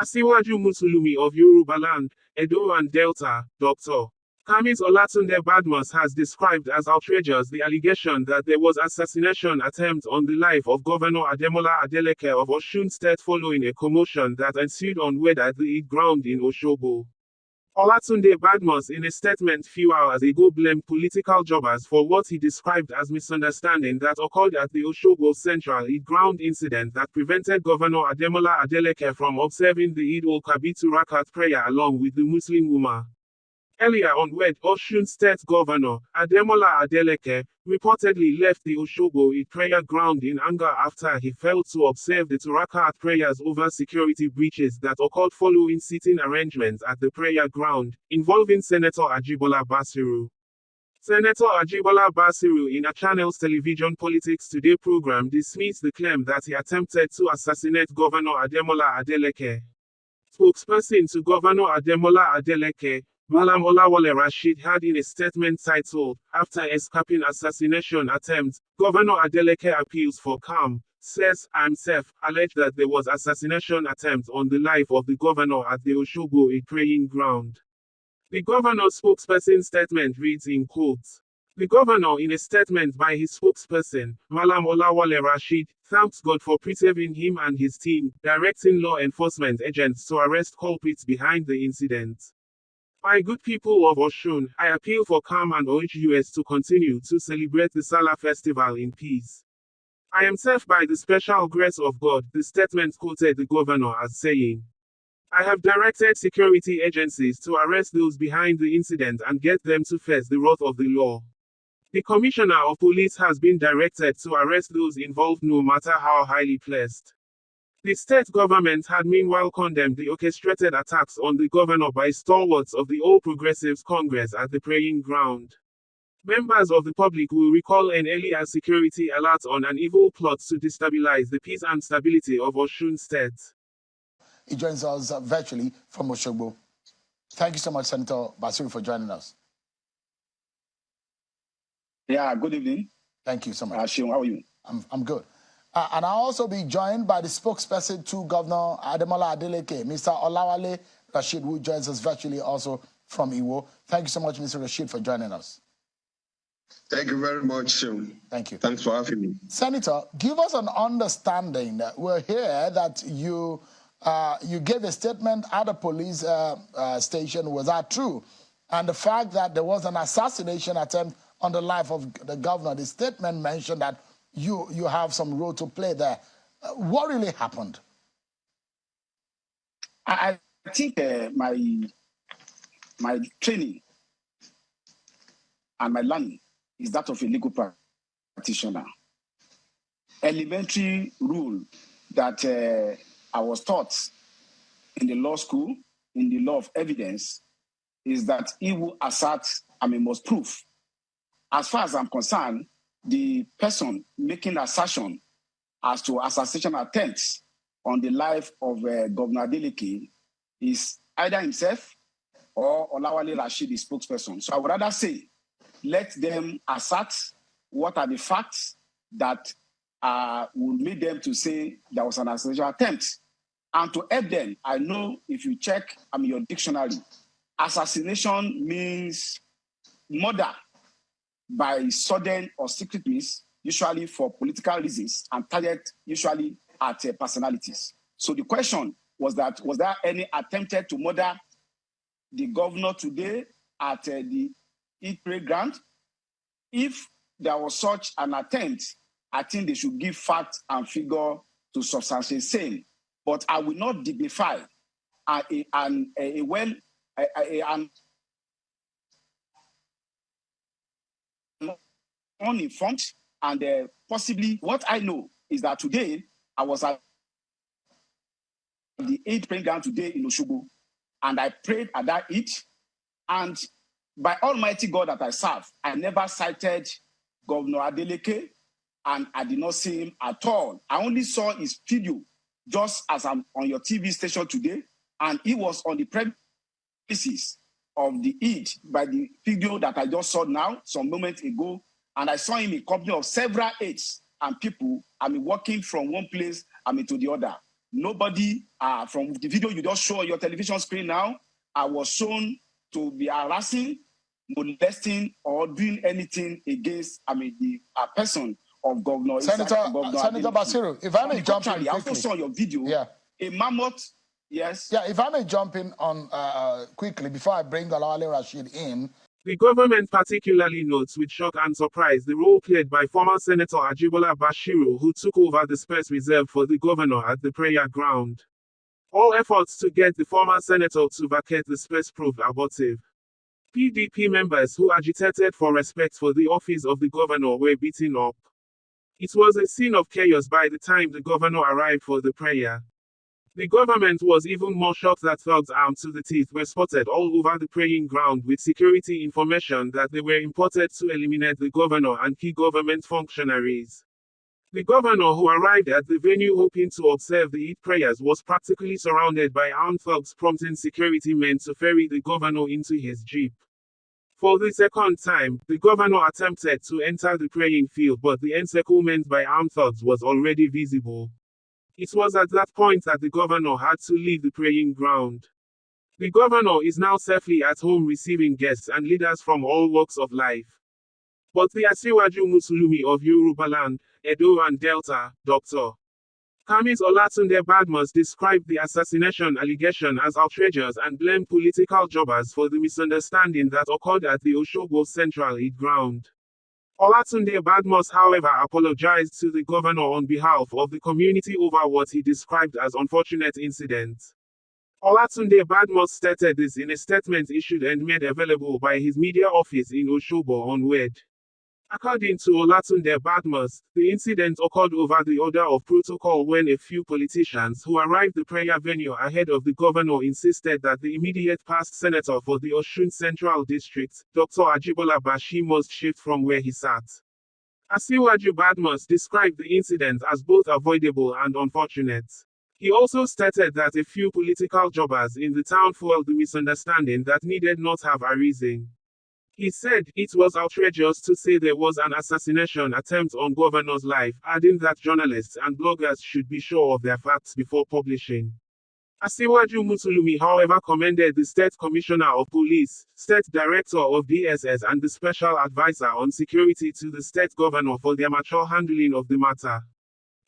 Asiwaju Musulumi of Yorubaland, Edo and Delta, Dr. Kamis Olatunde Badmus has described as outrageous the allegation that there was assassination attempt on the life of Governor Ademola Adeleke of Osun State following a commotion that ensued on Wed at the Eid ground in Osogbo. Olatunde Badmus in a statement few hours ago blamed political jobbers for what he described as misunderstanding that occurred at the Osogbo Central Eid ground incident that prevented Governor Ademola Adeleke from observing the Eid al-Kabir Rakat prayer along with the Muslim Ummah. Earlier on Wed, Osun State Governor Ademola Adeleke reportedly left the Osogbo Eid prayer ground in anger after he failed to observe the Rakat prayers over security breaches that occurred following seating arrangements at the prayer ground, involving Senator Ajibola Basiru. Senator Ajibola Basiru in a Channel's Television Politics Today program dismissed the claim that he attempted to assassinate Governor Ademola Adeleke. Spokesperson to Governor Ademola Adeleke, Malam Olawale Rashid had in a statement titled, "After escaping assassination attempt, Governor Adeleke appeals for calm," says, "I'm safe," alleged that there was assassination attempt on the life of the governor at the Osogbo Eid praying ground. The governor's spokesperson statement reads in quotes. The governor in a statement by his spokesperson, Malam Olawale Rashid, thanks God for preserving him and his team, directing law enforcement agents to arrest culprits behind the incident. My good people of Osun, I appeal for calm and urge us to continue to celebrate the Salah festival in peace. I am safe by the special grace of God, the statement quoted the governor as saying. I have directed security agencies to arrest those behind the incident and get them to face the wrath of the law. The Commissioner of Police has been directed to arrest those involved no matter how highly placed. The state government had meanwhile condemned the orchestrated attacks on the governor by stalwarts of the All Progressives Congress at the praying ground. Members of the public will recall an earlier security alert on an evil plot to destabilize the peace and stability of Osun State. He joins us virtually from Osogbo. Thank you so much, Senator Basiru, for joining us. Yeah, good evening. Thank you so much. Ashim, how are you? I'm good. And I'll also be joined by the spokesperson to Governor Ademola Adeleke, Mr. Olawale Rashid, who joins us virtually also from Iwo. Thank you so much, Mr. Rashid, for joining us. Thank you very much. Thank you. Thanks for having me. Senator, give us an understanding. We're here that you gave a statement at a police station. Was that true? And the fact that there was an assassination attempt on the life of the governor, the statement mentioned that you have some role to play there. What really happened? I think my training and my learning is that of a legal practitioner. Elementary rule that I was taught in the law school, in the law of evidence, is that he who asserts, must prove. As far as I'm concerned, the person making assertion as to assassination attempts on the life of Governor Adeleke is either himself or Olawale Rashid, the spokesperson. So I would rather say, let them assert what are the facts that will lead them to say there was an assassination attempt. And to help them, I know if you check your dictionary, assassination means murder by sudden or secret means, usually for political reasons, and target usually at personalities. So the question was that, was there any attempted to murder the governor today at the Eid ground? If there was such an attempt, I think they should give fact and figure to substantiate same. But I will not dignify an uninformed, and possibly what I know is that today I was at the Eid praying ground today in Osogbo, and I prayed at that Eid, and by Almighty God that I serve, I never cited Governor Adeleke, and I did not see him at all. I only saw his video just as I'm on your TV station today, and he was on the premises of the Eid by the video that I just saw now, some moments ago, and I saw him in company of several aides and people, walking from one place, to the other. Nobody, from the video you just show on your television screen now, I was shown to be harassing, molesting, or doing anything against, the person of Governor Senator Adeleke. Basiru, if I may jump in I also quickly. saw your video. Yeah. A mammoth, yes. Yeah, if I may jump in on quickly before I bring Olawale Rashid in. The government particularly notes with shock and surprise the role played by former Senator Ajibola Bashiru, who took over the space reserved for the governor at the prayer ground. All efforts to get the former senator to vacate the space proved abortive. PDP members who agitated for respect for the office of the governor were beaten up. It was a scene of chaos by the time the governor arrived for the prayer. The government was even more shocked that thugs armed to the teeth were spotted all over the praying ground with security information that they were imported to eliminate the governor and key government functionaries. The governor, who arrived at the venue hoping to observe the Eid prayers, was practically surrounded by armed thugs, prompting security men to ferry the governor into his jeep. For the second time, the governor attempted to enter the praying field, but the encirclement by armed thugs was already visible. It was at that point that the governor had to leave the praying ground. The governor is now safely at home receiving guests and leaders from all walks of life. But the Asiwaju Musulumi of Yorubaland, Edo and Delta, Dr. Kamis Olatunde Badmus, described the assassination allegation as outrageous and blamed political jobbers for the misunderstanding that occurred at the Osogbo Central Eid ground. Olatunde Badmus, however, apologized to the governor on behalf of the community over what he described as unfortunate incidents. Olatunde Badmus stated this in a statement issued and made available by his media office in Osogbo on WED. According to Olatunde Badmus, the incident occurred over the order of protocol when a few politicians who arrived the prayer venue ahead of the governor insisted that the immediate past senator for the Osun Central District, Dr. Ajibola Bashir, must shift from where he sat. Asiwaju Badmus described the incident as both avoidable and unfortunate. He also stated that a few political jobbers in the town fueled the misunderstanding that needed not have arisen. He said it was outrageous to say there was an assassination attempt on governor's life, adding that journalists and bloggers should be sure of their facts before publishing. Asiwaju Musulumi, however, commended the State Commissioner of Police, State Director of DSS and the Special Advisor on Security to the State Governor for their mature handling of the matter.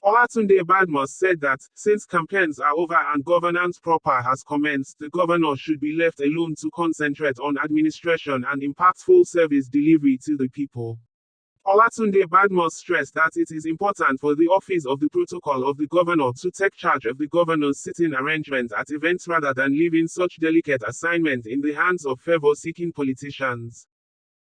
Olatunde Badmus said that, since campaigns are over and governance proper has commenced, the governor should be left alone to concentrate on administration and impactful service delivery to the people. Olatunde Badmus stressed that it is important for the office of the protocol of the governor to take charge of the governor's sitting arrangements at events rather than leaving such delicate assignment in the hands of favor-seeking politicians.